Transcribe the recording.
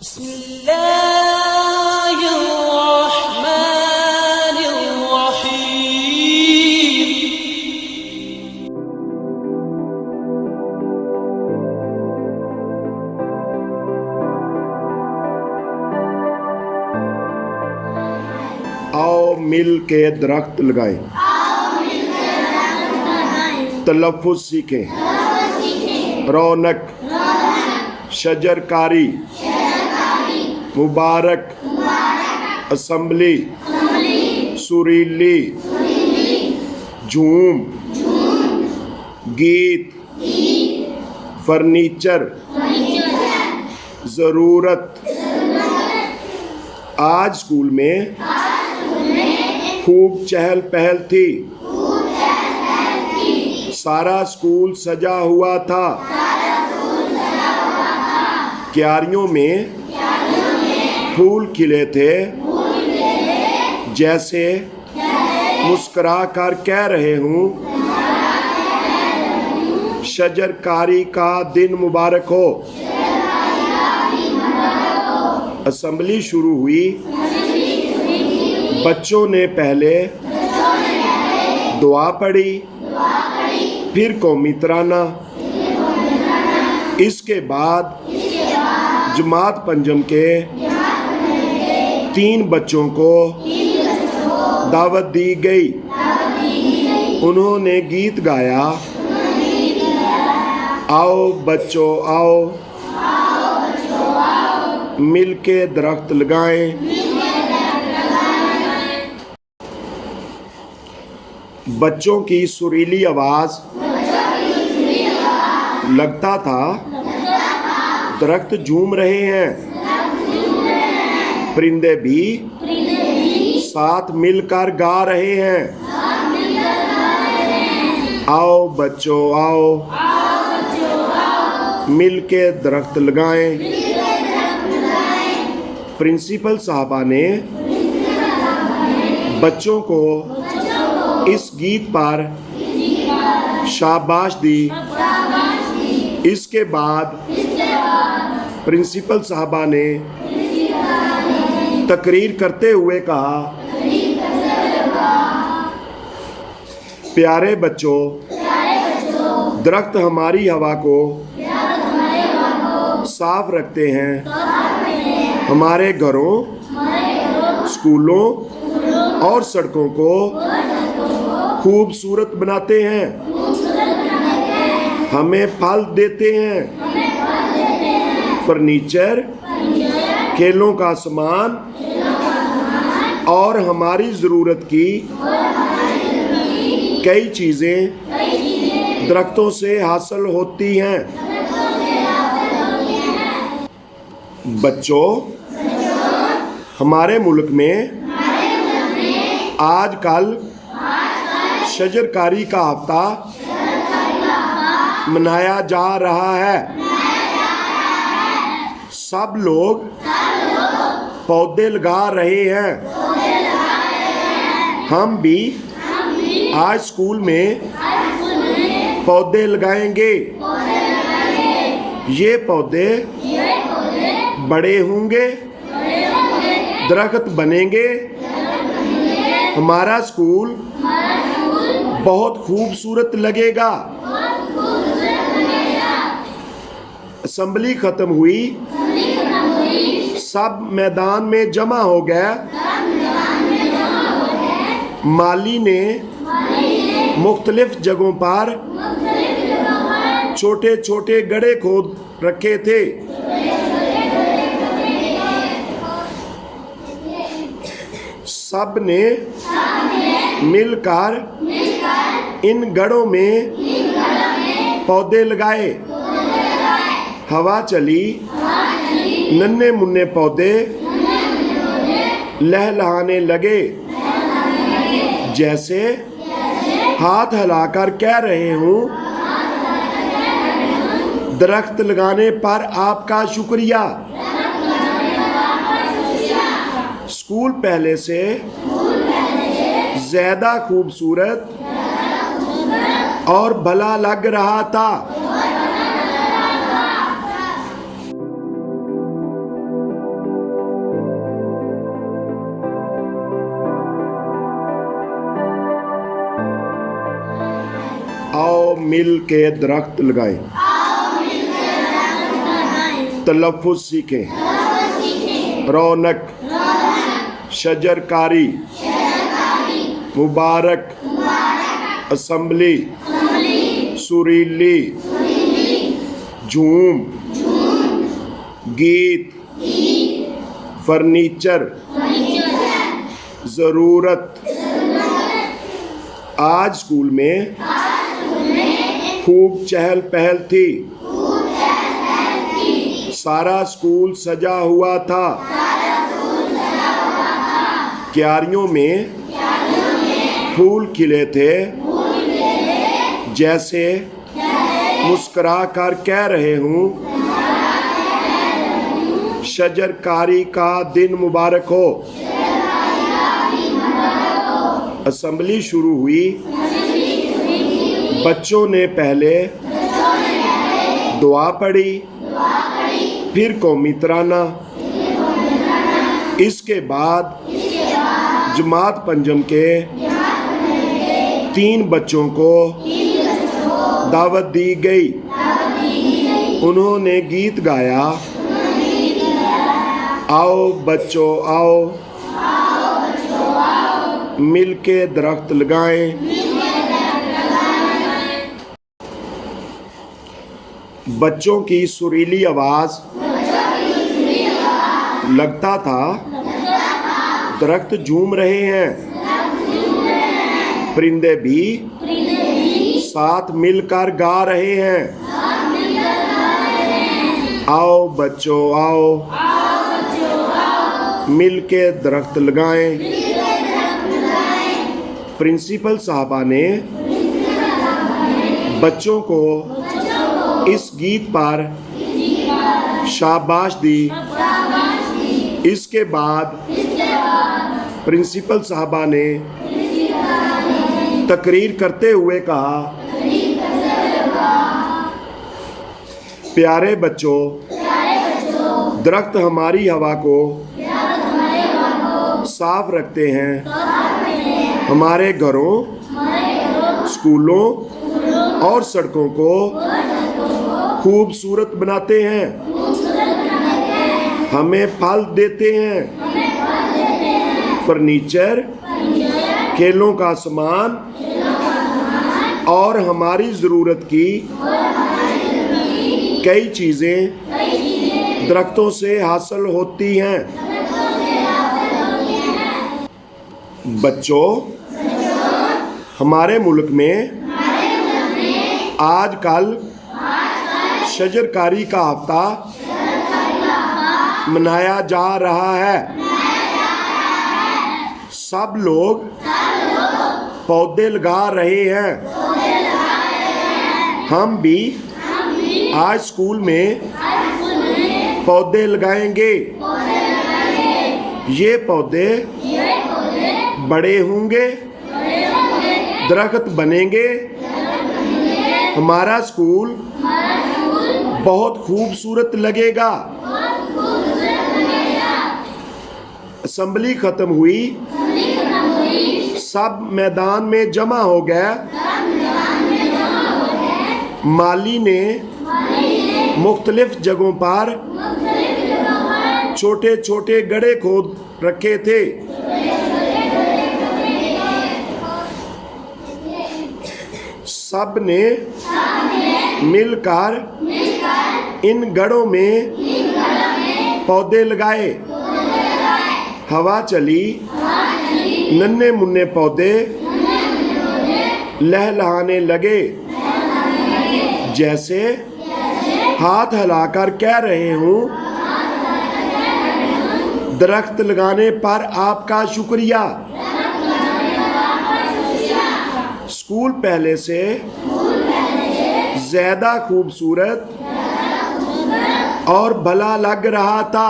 आओ मिल के दरख्त लगाएं, तलफ़्फ़ुज़ सीखें, रौनक, शजरकारी, मुबारक, असम्बली, सुरीली, झूम, गीत, फर्नीचर, ज़रूरत। आज स्कूल में खूब चहल पहल थी। सारा स्कूल सजा हुआ था। क्यारियों में फूल खिले थे, जैसे मुस्कुरा कर कह रहे हूँ, शजरकारी का दिन मुबारक हो। असेंबली शुरू हुई। बच्चों ने पहले दुआ पढ़ी, फिर कौमी तराना, इसके बाद जमात पंजम के 3 बच्चों को दावत दी गई। उन्होंने गीत गाया, आओ बच्चों आओ, मिलके दरख्त लगाएं। बच्चों की सुरीली आवाज लगता था दरख्त झूम रहे हैं। परिंदे भी साथ मिलकर गा रहे हैं। आओ बच्चों आओ, मिलके दरख्त लगाएं। प्रिंसिपल साहबा ने बच्चों को इस गीत पर शाबाश दी। इसके बाद प्रिंसिपल साहबा ने तकरीर करते हुए कहा, प्यारे बच्चों, दरख्त हमारी हवा को साफ रखते हैं, हमारे घरों, स्कूलों और सड़कों को खूबसूरत बनाते हैं, हमें फल देते हैं, फर्नीचर, खेलों का सामान और हमारी ज़रूरत की कई चीज़ें दरख्तों से हासिल होती हैं। बच्चों, हमारे मुल्क में आजकल शजरकारी का हफ्ता मनाया जा रहा है। सब लोग पौधे लगा रहे हैं। हम भी आज स्कूल में पौधे लगाएंगे। ये पौधे बड़े होंगे, दरख्त बनेंगे, हमारा स्कूल बहुत खूबसूरत लगेगा। असेंबली खत्म हुई, सब मैदान में जमा हो गया। माली ने मुख्तलिफ जगहों पर छोटे छोटे गड्ढे खोद रखे थे। सब ने मिलकर इन गड्ढों में पौधे लगाए। हवा चली, नन्हे मुन्ने पौधे लहलहाने लगे, जैसे हाथ हिलाकर कह रहे हूँ, दरख्त लगाने पर आपका शुक्रिया। स्कूल पहले से ज़्यादा खूबसूरत और भला लग रहा था। मिल के दरख्त लगाएं। तलफ़ुज़ सीखें। रौनक, शजरकारी, मुबारक, असम्बली, सुरीली, झूम, गीत, फर्नीचर, ज़रूरत। आज स्कूल में खूब चहल पहल थी। सारा स्कूल सजा हुआ था। क्यारियों में फूल खिले थे, जैसे मुस्कुरा कर कह रहे हूँ, शजरकारी का दिन मुबारक हो। असेंबली शुरू हुई। बच्चों ने पहले दुआ पढ़ी, फिर कौमी तराना, इसके बाद जमात पंजम के 3 बच्चों को दावत दी गई। उन्होंने गीत गाया, आओ बच्चों आओ, मिलके दरख्त लगाएं। बच्चों की सुरीली आवाज लगता था दरख्त झूम रहे हैं। परिंदे भी साथ मिलकर गा रहे हैं, आओ बच्चों आओ, मिलके दरख्त लगाएं। प्रिंसिपल साहबा ने बच्चों को इस गीत पर शाबाश दी। इसके बाद प्रिंसिपल साहबा ने तकरीर करते हुए कहा, प्यारे बच्चों, दरख्त हमारी हवा को साफ रखते हैं, हमारे घरों, स्कूलों और सड़कों को खूबसूरत बनाते हैं, हमें फल देते हैं, फर्नीचर, खेलों का सामान और हमारी ज़रूरत की कई चीज़ें दरख्तों से हासिल होती हैं। बच्चों, हमारे मुल्क में आजकल शजरकारी का हफ्ता मनाया जा रहा है। सब लोग पौधे लगा रहे हैं। हम भी आज स्कूल में पौधे लगाएंगे। ये पौधे बड़े होंगे, दरख्त बनेंगे, हमारा स्कूल बहुत खूबसूरत लगेगा। असेंबली खत्म हुई, सब मैदान में जमा हो गए। माली ने मुख्तलिफ जगहों पर छोटे छोटे गड्ढे खोद रखे थे। सब ने मिलकर इन गड्ढों में पौधे लगाए। हवा चली, नन्हे मुन्ने पौधे लहलहाने लगे, जैसे हाथ हिलाकर कह रहे हूँ, दरख्त लगाने पर आपका शुक्रिया। स्कूल पहले से ज़्यादा खूबसूरत और भला लग रहा था।